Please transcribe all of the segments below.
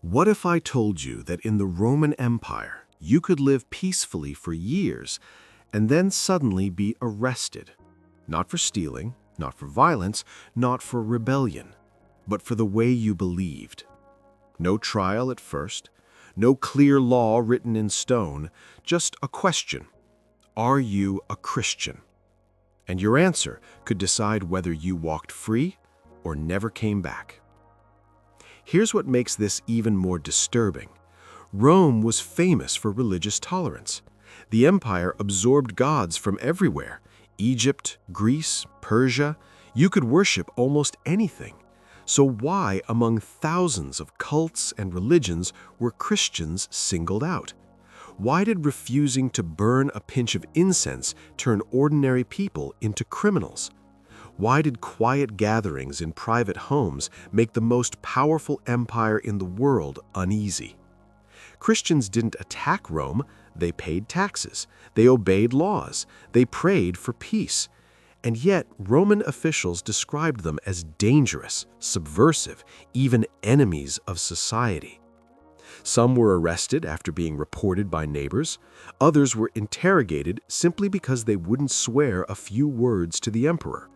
What if I told you that in the Roman Empire, you could live peacefully for years and then suddenly be arrested? Not for stealing, not for violence, not for rebellion, but for the way you believed. No trial at first, no clear law written in stone, just a question. Are you a Christian? And your answer could decide whether you walked free or never came back. Here's what makes this even more disturbing. Rome was famous for religious tolerance. The empire absorbed gods from everywhere. Egypt, Greece, Persia, you could worship almost anything. So why, among thousands of cults and religions, were Christians singled out? Why did refusing to burn a pinch of incense turn ordinary people into criminals? Why did quiet gatherings in private homes make the most powerful empire in the world uneasy? Christians didn't attack Rome, they paid taxes, they obeyed laws, they prayed for peace. And yet, Roman officials described them as dangerous, subversive, even enemies of society. Some were arrested after being reported by neighbors. Others were interrogated simply because they wouldn't swear a few words to the emperor.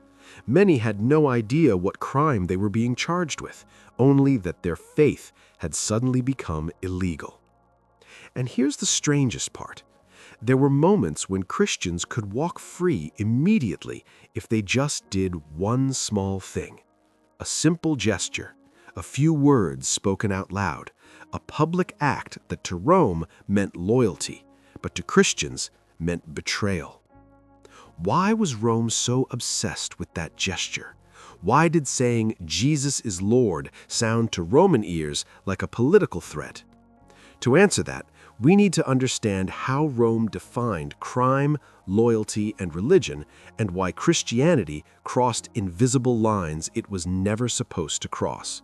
Many had no idea what crime they were being charged with, only that their faith had suddenly become illegal. And here's the strangest part. There were moments when Christians could walk free immediately if they just did one small thing. A simple gesture, a few words spoken out loud, a public act that to Rome meant loyalty, but to Christians meant betrayal. Why was Rome so obsessed with that gesture? Why did saying Jesus is Lord sound to Roman ears like a political threat? To answer that, we need to understand how Rome defined crime, loyalty, and religion, and why Christianity crossed invisible lines it was never supposed to cross.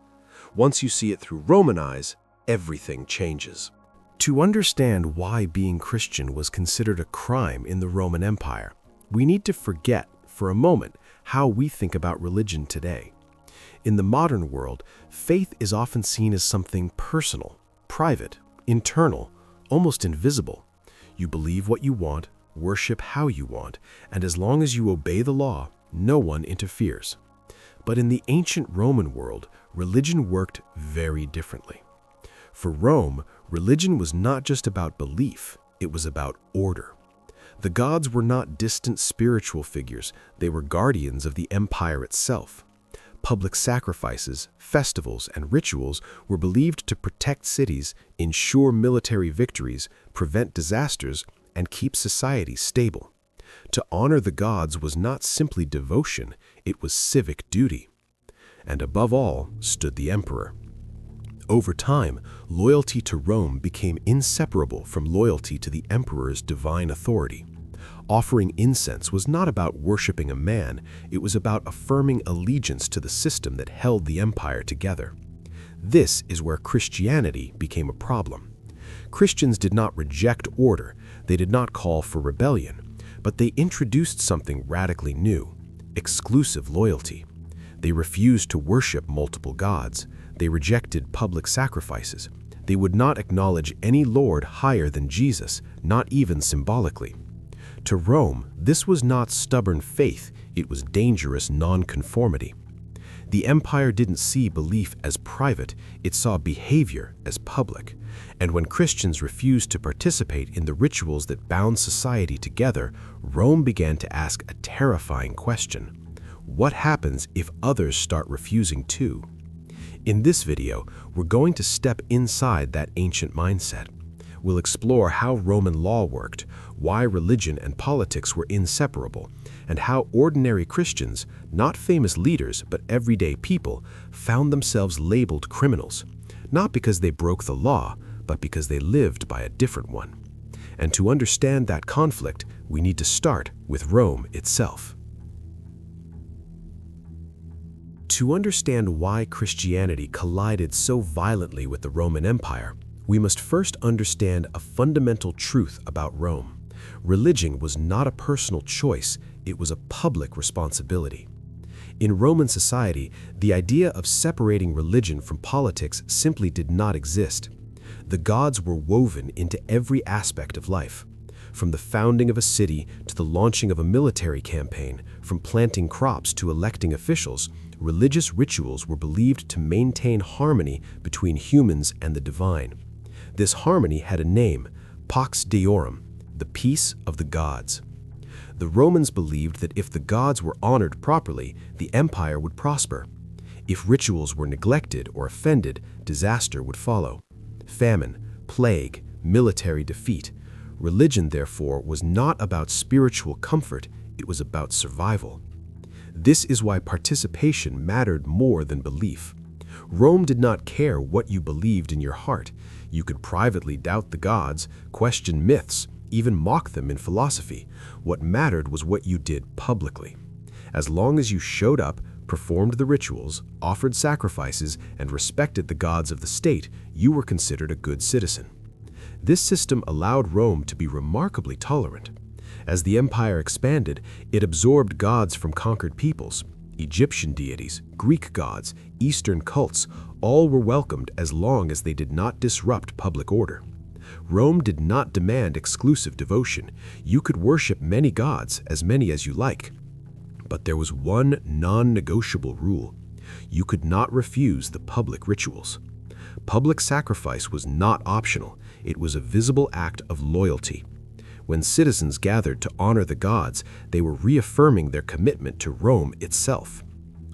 Once you see it through Roman eyes, everything changes. To understand why being Christian was considered a crime in the Roman Empire, we need to forget, for a moment, how we think about religion today. In the modern world, faith is often seen as something personal, private, internal, almost invisible. You believe what you want, worship how you want, and as long as you obey the law, no one interferes. But in the ancient Roman world, religion worked very differently. For Rome, religion was not just about belief, it was about order. The gods were not distant spiritual figures, they were guardians of the empire itself. Public sacrifices, festivals, and rituals were believed to protect cities, ensure military victories, prevent disasters, and keep society stable. To honor the gods was not simply devotion, it was civic duty. And above all stood the emperor. Over time, loyalty to Rome became inseparable from loyalty to the emperor's divine authority. Offering incense was not about worshiping a man, it was about affirming allegiance to the system that held the empire together. This is where Christianity became a problem. Christians did not reject order, they did not call for rebellion, but they introduced something radically new: exclusive loyalty. They refused to worship multiple gods. They rejected public sacrifices. They would not acknowledge any lord higher than Jesus, not even symbolically. To Rome, this was not stubborn faith, it was dangerous nonconformity. The empire didn't see belief as private, it saw behavior as public. And when Christians refused to participate in the rituals that bound society together, Rome began to ask a terrifying question. What happens if others start refusing too? In this video, we're going to step inside that ancient mindset. We'll explore how Roman law worked, why religion and politics were inseparable, and how ordinary Christians, not famous leaders but everyday people, found themselves labeled criminals, not because they broke the law, but because they lived by a different one. And to understand that conflict, we need to start with Rome itself. To understand why Christianity collided so violently with the Roman Empire, we must first understand a fundamental truth about Rome. Religion was not a personal choice, it was a public responsibility. In Roman society, the idea of separating religion from politics simply did not exist. The gods were woven into every aspect of life. From the founding of a city to the launching of a military campaign, from planting crops to electing officials, religious rituals were believed to maintain harmony between humans and the divine. This harmony had a name, Pax Deorum, the peace of the gods. The Romans believed that if the gods were honored properly, the empire would prosper. If rituals were neglected or offended, disaster would follow. Famine, plague, military defeat. Religion, therefore, was not about spiritual comfort, it was about survival. This is why participation mattered more than belief. Rome did not care what you believed in your heart. You could privately doubt the gods, question myths, even mock them in philosophy. What mattered was what you did publicly. As long as you showed up, performed the rituals, offered sacrifices, and respected the gods of the state, you were considered a good citizen. This system allowed Rome to be remarkably tolerant. As the empire expanded, it absorbed gods from conquered peoples. Egyptian deities, Greek gods, Eastern cults, all were welcomed as long as they did not disrupt public order. Rome did not demand exclusive devotion. You could worship many gods, as many as you like. But there was one non-negotiable rule. You could not refuse the public rituals. Public sacrifice was not optional. It was a visible act of loyalty. When citizens gathered to honor the gods, they were reaffirming their commitment to Rome itself.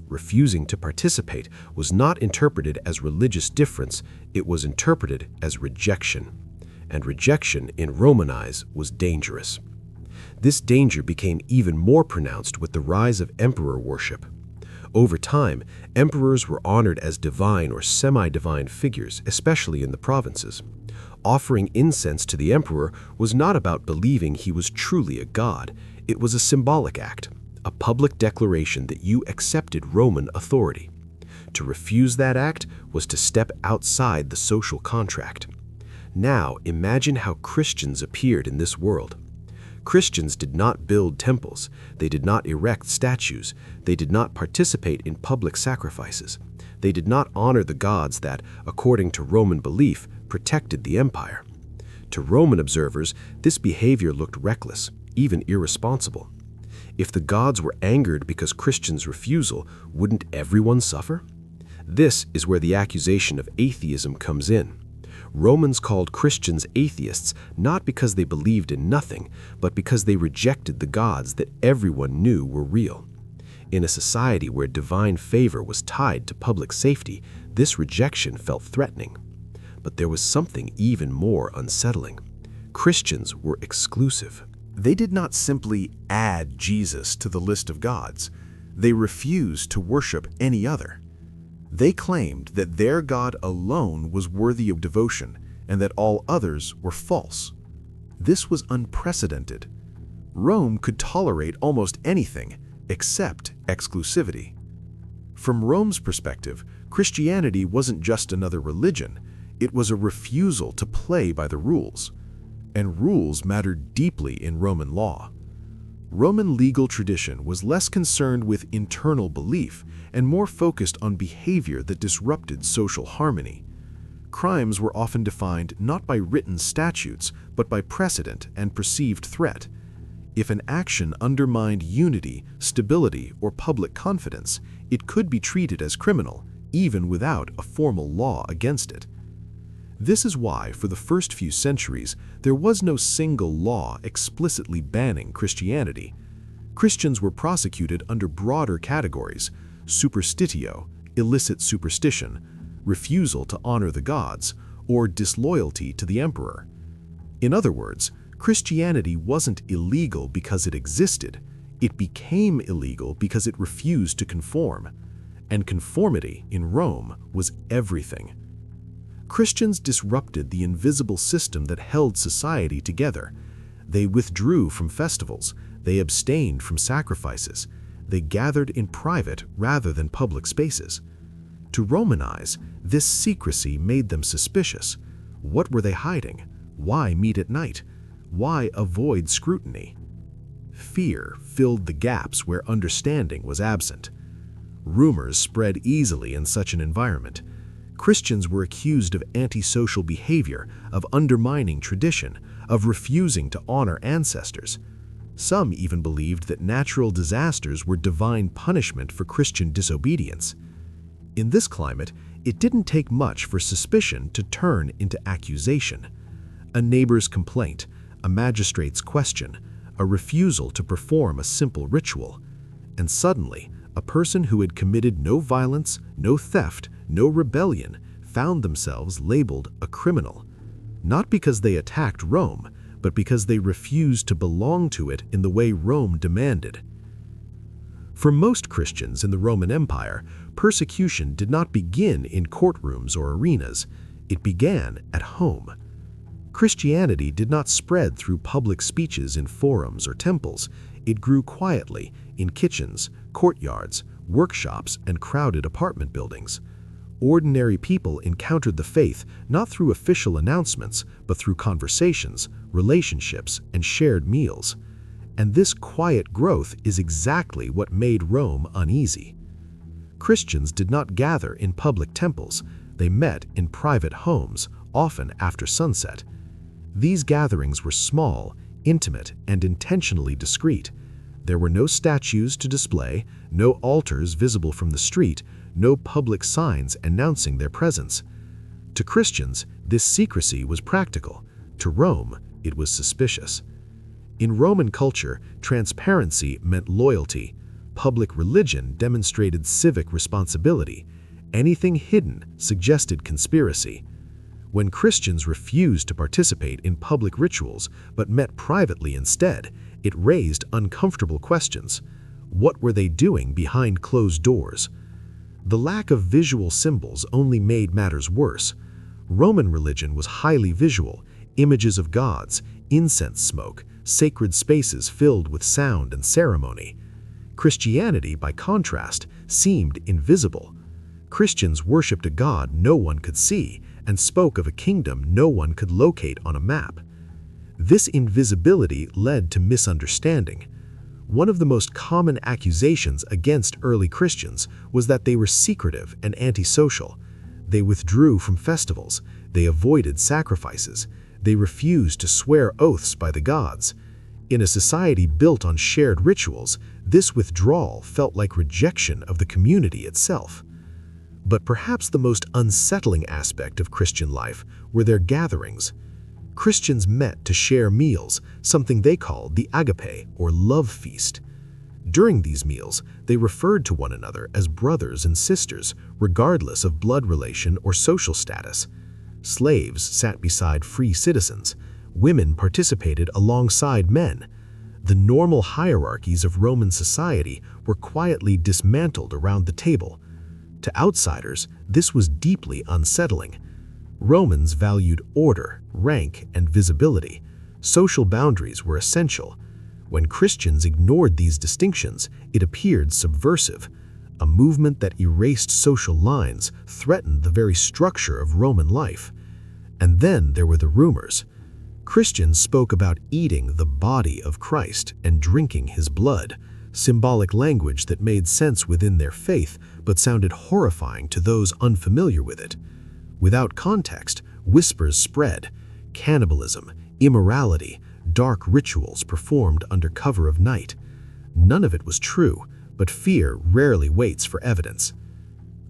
Refusing to participate was not interpreted as religious difference, it was interpreted as rejection. And rejection in Roman eyes was dangerous. This danger became even more pronounced with the rise of emperor worship. Over time, emperors were honored as divine or semi-divine figures, especially in the provinces. Offering incense to the emperor was not about believing he was truly a god. It was a symbolic act, a public declaration that you accepted Roman authority. To refuse that act was to step outside the social contract. Now, imagine how Christians appeared in this world. Christians did not build temples, they did not erect statues, they did not participate in public sacrifices. They did not honor the gods that, according to Roman belief, protected the empire. To Roman observers, this behavior looked reckless, even irresponsible. If the gods were angered because Christians' refusal, wouldn't everyone suffer? This is where the accusation of atheism comes in. Romans called Christians atheists not because they believed in nothing, but because they rejected the gods that everyone knew were real. In a society where divine favor was tied to public safety, this rejection felt threatening. But there was something even more unsettling. Christians were exclusive. They did not simply add Jesus to the list of gods. They refused to worship any other. They claimed that their God alone was worthy of devotion and that all others were false. This was unprecedented. Rome could tolerate almost anything except exclusivity. From Rome's perspective, Christianity wasn't just another religion, it was a refusal to play by the rules. And rules mattered deeply in Roman law. Roman legal tradition was less concerned with internal belief and more focused on behavior that disrupted social harmony. Crimes were often defined not by written statutes, but by precedent and perceived threat. If an action undermined unity, stability, or public confidence, it could be treated as criminal, even without a formal law against it. This is why, for the first few centuries, there was no single law explicitly banning Christianity. Christians were prosecuted under broader categories: superstitio, illicit superstition, refusal to honor the gods, or disloyalty to the emperor. In other words, Christianity wasn't illegal because it existed. It became illegal because it refused to conform. And conformity in Rome was everything. Christians disrupted the invisible system that held society together. They withdrew from festivals, they abstained from sacrifices, they gathered in private rather than public spaces. To Roman eyes, this secrecy made them suspicious. What were they hiding? Why meet at night? Why avoid scrutiny? Fear filled the gaps where understanding was absent. Rumors spread easily in such an environment. Christians were accused of antisocial behavior, of undermining tradition, of refusing to honor ancestors. Some even believed that natural disasters were divine punishment for Christian disobedience. In this climate, it didn't take much for suspicion to turn into accusation. A neighbor's complaint, a magistrate's question, a refusal to perform a simple ritual. And suddenly, a person who had committed no violence, no theft, no rebellion, found themselves labeled a criminal. Not because they attacked Rome, but because they refused to belong to it in the way Rome demanded. For most Christians in the Roman Empire, persecution did not begin in courtrooms or arenas. It began at home. Christianity did not spread through public speeches in forums or temples. It grew quietly in kitchens, courtyards, workshops, and crowded apartment buildings. Ordinary people encountered the faith not through official announcements, but through conversations, relationships, and shared meals. And this quiet growth is exactly what made Rome uneasy. Christians did not gather in public temples. They met in private homes, often after sunset. These gatherings were small, intimate, and intentionally discreet. There were no statues to display, no altars visible from the street, no public signs announcing their presence. To Christians, this secrecy was practical. To Rome, it was suspicious. In Roman culture, transparency meant loyalty. Public religion demonstrated civic responsibility. Anything hidden suggested conspiracy. When Christians refused to participate in public rituals but met privately instead, it raised uncomfortable questions. What were they doing behind closed doors? The lack of visual symbols only made matters worse. Roman religion was highly visual: images of gods, incense smoke, sacred spaces filled with sound and ceremony. Christianity, by contrast, seemed invisible. Christians worshipped a God no one could see and spoke of a kingdom no one could locate on a map. This invisibility led to misunderstanding. One of the most common accusations against early Christians was that they were secretive and antisocial. They withdrew from festivals. They avoided sacrifices. They refused to swear oaths by the gods. In a society built on shared rituals, this withdrawal felt like rejection of the community itself. But perhaps the most unsettling aspect of Christian life were their gatherings. Christians met to share meals, something they called the agape, or love feast. During these meals, they referred to one another as brothers and sisters, regardless of blood relation or social status. Slaves sat beside free citizens. Women participated alongside men. The normal hierarchies of Roman society were quietly dismantled around the table. To outsiders, this was deeply unsettling. Romans valued order, rank, and visibility. Social boundaries were essential. When Christians ignored these distinctions, it appeared subversive. A movement that erased social lines threatened the very structure of Roman life. And then there were the rumors. Christians spoke about eating the body of Christ and drinking his blood, symbolic language that made sense within their faith but sounded horrifying to those unfamiliar with it. Without context, whispers spread: cannibalism, immorality, dark rituals performed under cover of night. None of it was true, but fear rarely waits for evidence.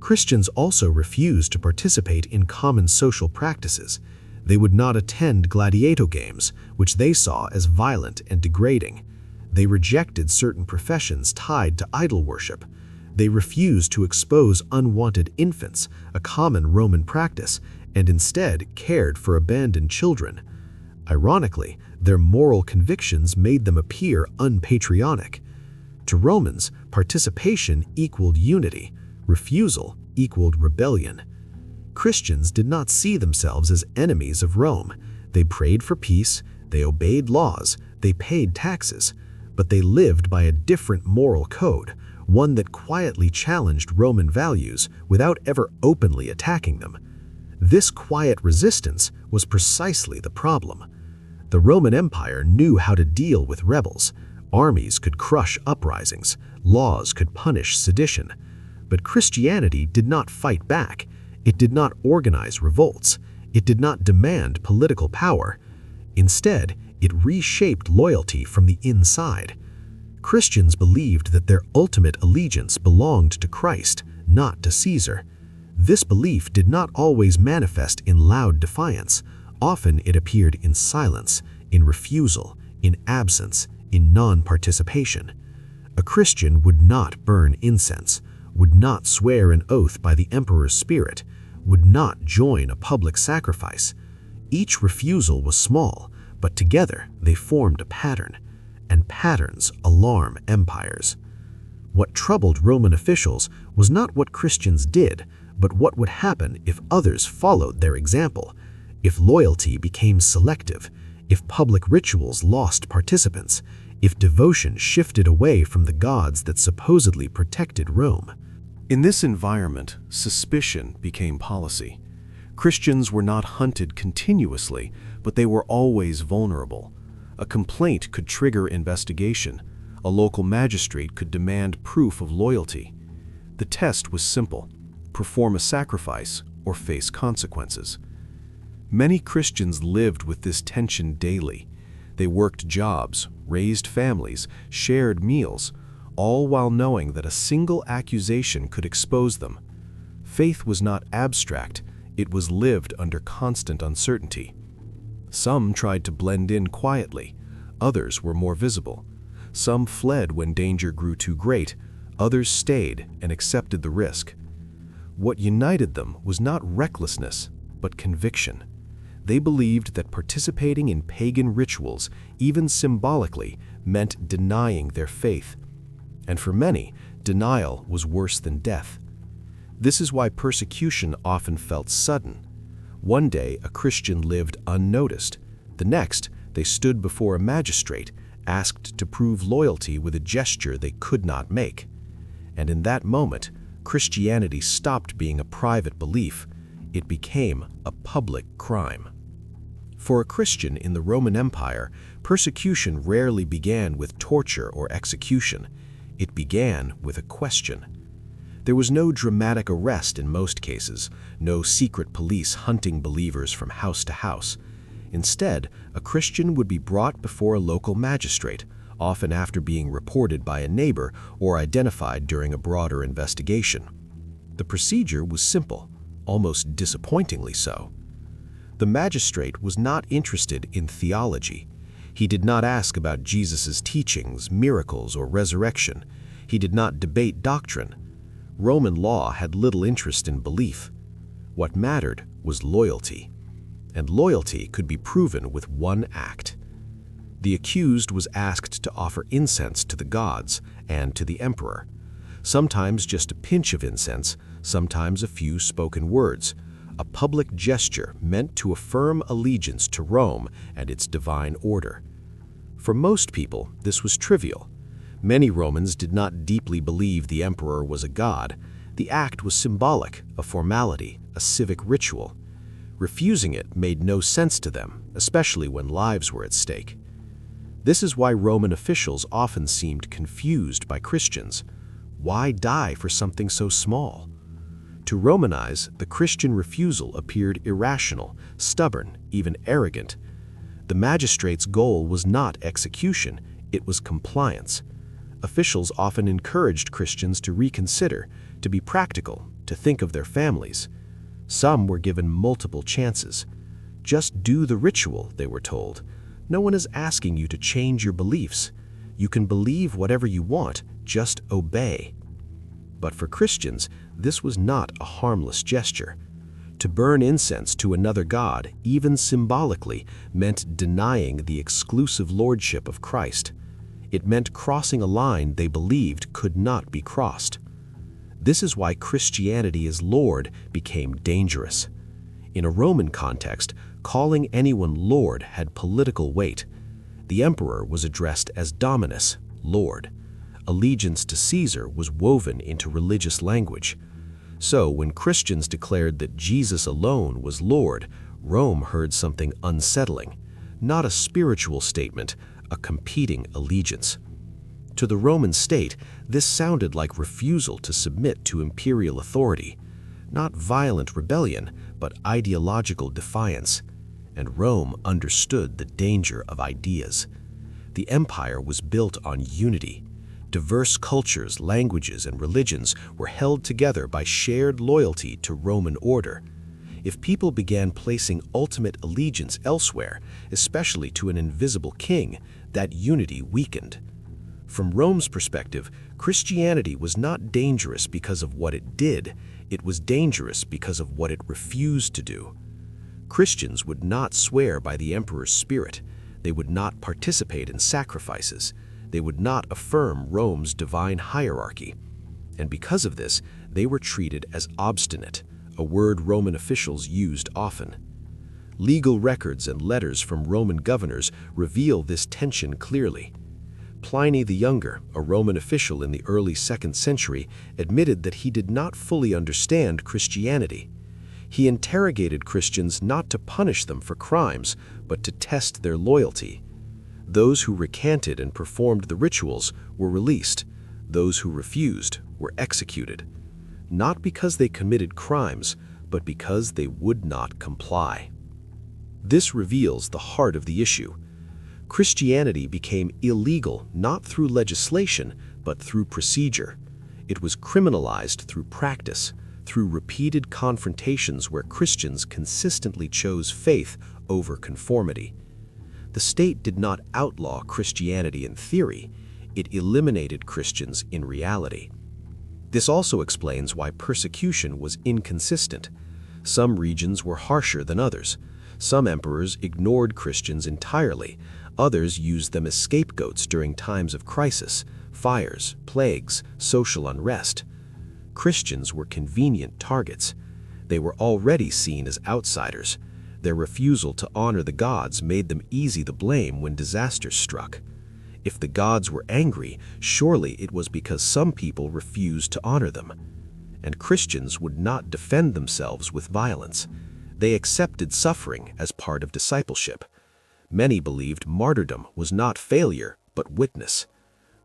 Christians also refused to participate in common social practices. They would not attend gladiator games, which they saw as violent and degrading. They rejected certain professions tied to idol worship. They refused to expose unwanted infants, a common Roman practice, and instead cared for abandoned children. Ironically, their moral convictions made them appear unpatriotic. To Romans, participation equaled unity. Refusal equaled rebellion. Christians did not see themselves as enemies of Rome. They prayed for peace, they obeyed laws, they paid taxes, but they lived by a different moral code, one that quietly challenged Roman values without ever openly attacking them. This quiet resistance was precisely the problem. The Roman Empire knew how to deal with rebels. Armies could crush uprisings. Laws could punish sedition. But Christianity did not fight back. It did not organize revolts. It did not demand political power. Instead, it reshaped loyalty from the inside. Christians believed that their ultimate allegiance belonged to Christ, not to Caesar. This belief did not always manifest in loud defiance. Often it appeared in silence, in refusal, in absence, in non-participation. A Christian would not burn incense, would not swear an oath by the emperor's spirit, would not join a public sacrifice. Each refusal was small, but together they formed a pattern, and patterns alarm empires. What troubled Roman officials was not what Christians did, but what would happen if others followed their example, if loyalty became selective, if public rituals lost participants, if devotion shifted away from the gods that supposedly protected Rome. In this environment, suspicion became policy. Christians were not hunted continuously, but they were always vulnerable. A complaint could trigger investigation. A local magistrate could demand proof of loyalty. The test was simple: perform a sacrifice or face consequences. Many Christians lived with this tension daily. They worked jobs, raised families, shared meals, all while knowing that a single accusation could expose them. Faith was not abstract, it was lived under constant uncertainty. Some tried to blend in quietly, others were more visible. Some fled when danger grew too great, others stayed and accepted the risk. What united them was not recklessness, but conviction. They believed that participating in pagan rituals, even symbolically, meant denying their faith. And for many, denial was worse than death. This is why persecution often felt sudden. One day, a Christian lived unnoticed. The next, they stood before a magistrate, asked to prove loyalty with a gesture they could not make. And in that moment, Christianity stopped being a private belief. It became a public crime. For a Christian in the Roman Empire, persecution rarely began with torture or execution. It began with a question. There was no dramatic arrest in most cases, no secret police hunting believers from house to house. Instead, a Christian would be brought before a local magistrate, often after being reported by a neighbor or identified during a broader investigation. The procedure was simple, almost disappointingly so. The magistrate was not interested in theology. He did not ask about Jesus' teachings, miracles, or resurrection. He did not debate doctrine. Roman law had little interest in belief. What mattered was loyalty, and loyalty could be proven with one act. The accused was asked to offer incense to the gods and to the emperor. Sometimes just a pinch of incense, sometimes a few spoken words, a public gesture meant to affirm allegiance to Rome and its divine order. For most people, this was trivial. Many Romans did not deeply believe the emperor was a god. The act was symbolic, a formality, a civic ritual. Refusing it made no sense to them, especially when lives were at stake. This is why Roman officials often seemed confused by Christians. Why die for something so small? To Romanize, the Christian refusal appeared irrational, stubborn, even arrogant. The magistrate's goal was not execution, it was compliance. Officials often encouraged Christians to reconsider, to be practical, to think of their families. Some were given multiple chances. Just do the ritual, they were told. No one is asking you to change your beliefs. You can believe whatever you want, just obey. But for Christians, this was not a harmless gesture. To burn incense to another god, even symbolically, meant denying the exclusive lordship of Christ. It meant crossing a line they believed could not be crossed. This is why Christianity as Lord became dangerous. In a Roman context, calling anyone Lord had political weight. The emperor was addressed as Dominus, Lord. Allegiance to Caesar was woven into religious language. So when Christians declared that Jesus alone was Lord, Rome heard something unsettling. Not a spiritual statement, a competing allegiance. To the Roman state, this sounded like refusal to submit to imperial authority. Not violent rebellion, but ideological defiance. And Rome understood the danger of ideas. The empire was built on unity. Diverse cultures, languages, and religions were held together by shared loyalty to Roman order. If people began placing ultimate allegiance elsewhere, especially to an invisible king, that unity weakened. From Rome's perspective, Christianity was not dangerous because of what it did, it was dangerous because of what it refused to do. Christians would not swear by the emperor's spirit. They would not participate in sacrifices. They would not affirm Rome's divine hierarchy. And because of this, they were treated as obstinate, a word Roman officials used often. Legal records and letters from Roman governors reveal this tension clearly. Pliny the Younger, a Roman official in the early 2nd century, admitted that he did not fully understand Christianity. He interrogated Christians not to punish them for crimes, but to test their loyalty. Those who recanted and performed the rituals were released. Those who refused were executed. Not because they committed crimes, but because they would not comply. This reveals the heart of the issue. Christianity became illegal not through legislation, but through procedure. It was criminalized through practice, through repeated confrontations where Christians consistently chose faith over conformity. The state did not outlaw Christianity in theory, it eliminated Christians in reality. This also explains why persecution was inconsistent. Some regions were harsher than others. Some emperors ignored Christians entirely. Others used them as scapegoats during times of crisis, fires, plagues, social unrest. Christians were convenient targets. They were already seen as outsiders. Their refusal to honor the gods made them easy to blame when disasters struck. If the gods were angry, surely it was because some people refused to honor them. And Christians would not defend themselves with violence. They accepted suffering as part of discipleship. Many believed martyrdom was not failure, but witness.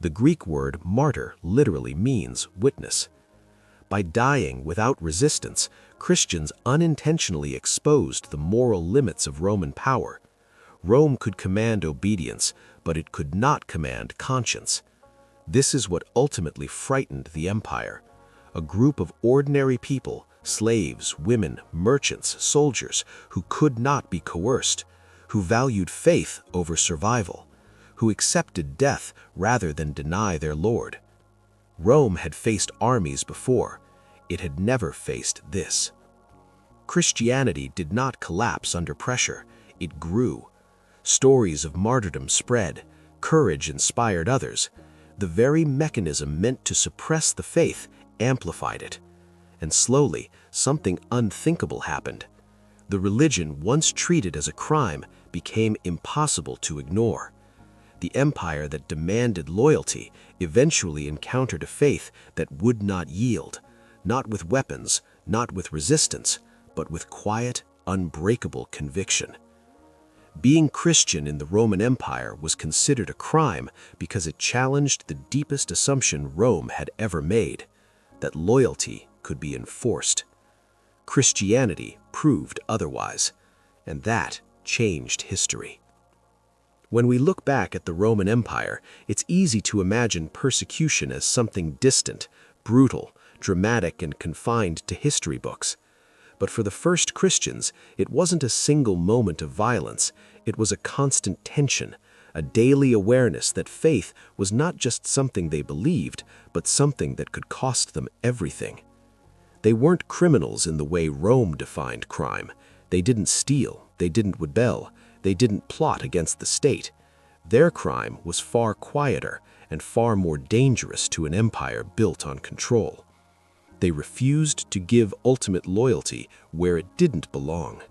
The Greek word martyr literally means witness. By dying without resistance, Christians unintentionally exposed the moral limits of Roman power. Rome could command obedience, but it could not command conscience. This is what ultimately frightened the empire. A group of ordinary people, slaves, women, merchants, soldiers, who could not be coerced, who valued faith over survival, who accepted death rather than deny their Lord. Rome had faced armies before. It had never faced this. Christianity did not collapse under pressure. It grew. Stories of martyrdom spread. Courage inspired others. The very mechanism meant to suppress the faith amplified it. And slowly, something unthinkable happened. The religion once treated as a crime became impossible to ignore. The empire that demanded loyalty eventually encountered a faith that would not yield, not with weapons, not with resistance, but with quiet, unbreakable conviction. Being Christian in the Roman Empire was considered a crime because it challenged the deepest assumption Rome had ever made, that loyalty could be enforced. Christianity proved otherwise, and that changed history. When we look back at the Roman Empire, it's easy to imagine persecution as something distant, brutal, dramatic, and confined to history books. But for the first Christians, it wasn't a single moment of violence. It was a constant tension, a daily awareness that faith was not just something they believed, but something that could cost them everything. They weren't criminals in the way Rome defined crime. They didn't steal, they didn't rebel, they didn't plot against the state. Their crime was far quieter and far more dangerous to an empire built on control. They refused to give ultimate loyalty where it didn't belong.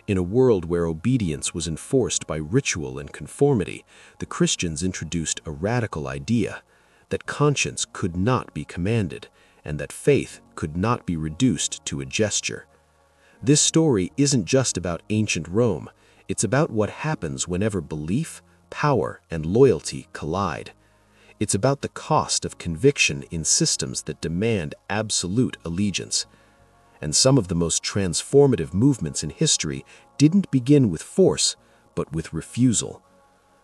In a world where obedience was enforced by ritual and conformity, the Christians introduced a radical idea that conscience could not be commanded and that faith could not be reduced to a gesture. This story isn't just about ancient Rome, it's about what happens whenever belief, power, and loyalty collide. It's about the cost of conviction in systems that demand absolute allegiance. And some of the most transformative movements in history didn't begin with force, but with refusal.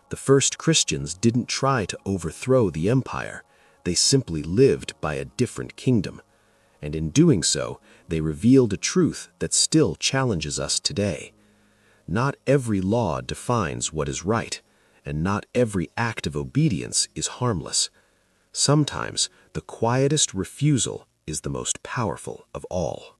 The first Christians didn't try to overthrow the empire. They simply lived by a different kingdom. And in doing so, they revealed a truth that still challenges us today. Not every law defines what is right, and not every act of obedience is harmless. Sometimes, the quietest refusal is the most powerful of all.